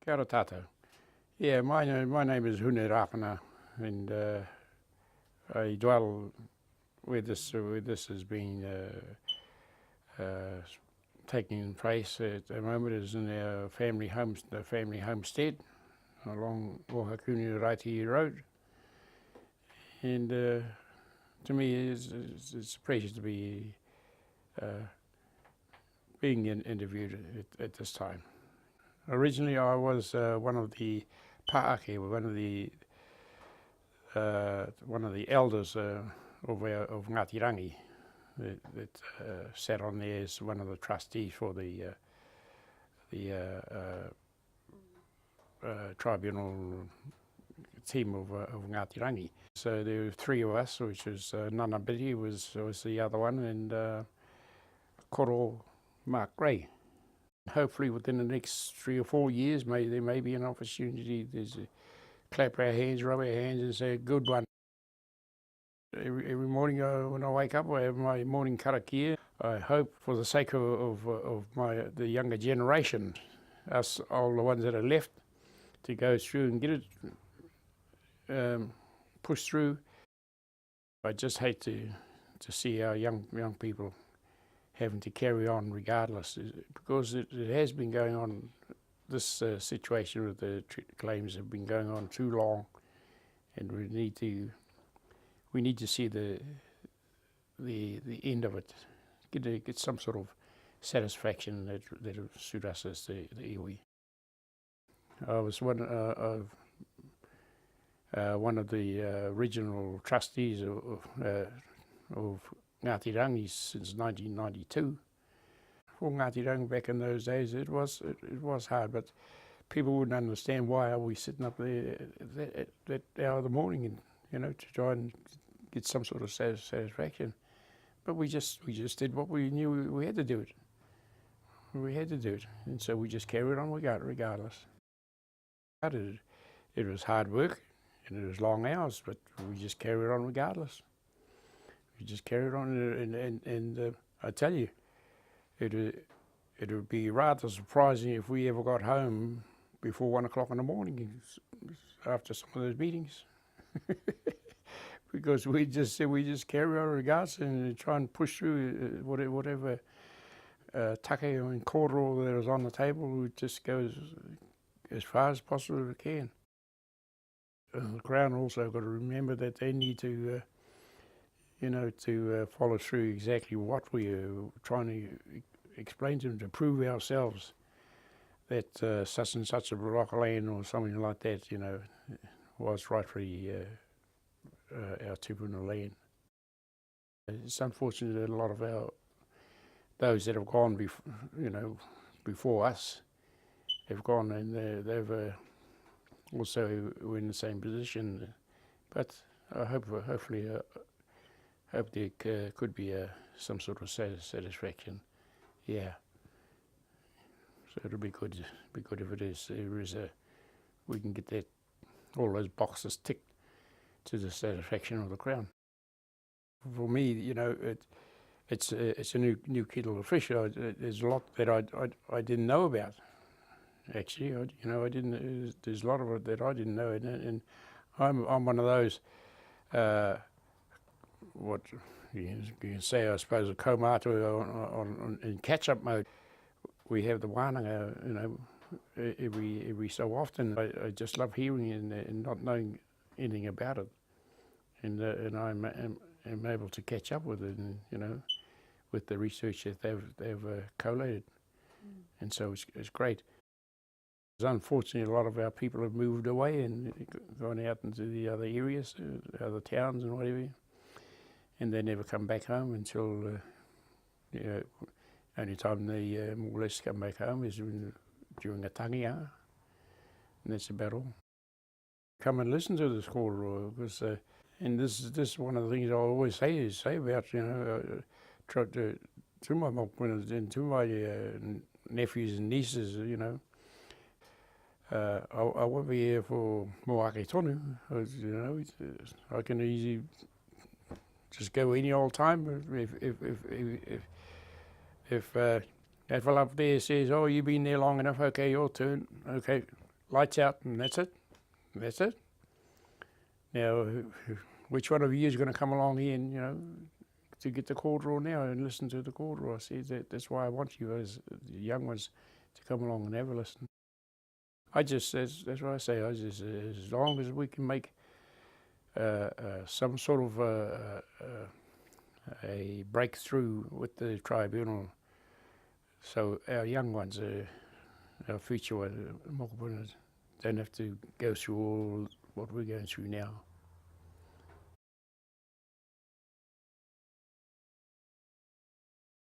Kia ora tātou. Yeah, my name is Hune Rapana, and I dwell where this has been taking place at the moment is in our family homestead along Ohakuni Raiti Road. And to me, it's a pleasure to be being interviewed at this time. Originally, I was one of the Pānui, one of the elders of Ngāti Rangi that sat on there as one of the trustees for the tribunal team of Ngāti Rangi. So there were three of us, which was Nana Bitty was the other one, and Koro Mark Gray. Hopefully within the next 3 or 4 years, there may be an opportunity to clap our hands, rub our hands and say, good one. Every morning when I wake up, I have my morning karakia. I hope for the sake of the younger generation, us older ones that are left, to go through and get it pushed through. I just hate to see our young people having to carry on regardless, because it has been going on. This situation with the claims have been going on too long, and we need to see the end of it. Get some sort of satisfaction that'll suit us as the iwi. I was one of the original trustees of Ngāti Rangi since 1992. For Ngāti Rangi back in those days, it was hard, but people wouldn't understand why are we sitting up there at that hour of the morning, and to try and get some sort of satisfaction. But we just did what we knew we had to do it. We had to do it, and so we just carried on regardless. It was hard work and it was long hours, but we just carried on regardless. We just carried on, and I tell you, it would be rather surprising if we ever got home before 1 o'clock in the morning after some of those meetings, because we just carry on regardless and try and push through whatever take and kōrero that is on the table. We just go as far as possible as we can. And the Crown also got to remember that they need to follow through exactly what we are trying to explain to them, to prove ourselves that such and such a block of land or something like that, was rightfully our tupuna land. It's unfortunate that a lot of those that have gone before us have gone, and they've also were in the same position. But I hopefully there could be some sort of satisfaction. Yeah. So it'll be good if it is. We can get all those boxes ticked to the satisfaction of the Crown. For me, it's a new kettle of fish. There's a lot that I didn't know about. Actually, I didn't. There's a lot of it that I didn't know, and I'm one of those. What you can say, I suppose, a Kaumātua in catch-up mode. We have the wānanga, every so often. I just love hearing and not knowing anything about it, and I'm able to catch up with it, and with the research that they've collated, and so it's great. Unfortunately, a lot of our people have moved away and gone out into the other areas, other towns and whatever, and they never come back home until, only time they more or less come back home is during a tangia, and that's about all. Come and listen to this kōrero, because, and this is one of the things I always say about, try to my mokuina and to my nephews and nieces, I won't be here for moake tonu, I can easily just go any old time. If that fellow up there says, oh, you've been there long enough, okay, your turn, okay, lights out, and that's it. That's it. Now, which one of you is going to come along here and, to get the corduroy now and listen to the corduroy? I said, that's why I want you as the young ones to come along and have a listen. That's what I say, as long as we can make some sort of a breakthrough with the tribunal, so our young ones, our future ones, don't have to go through all what we're going through now.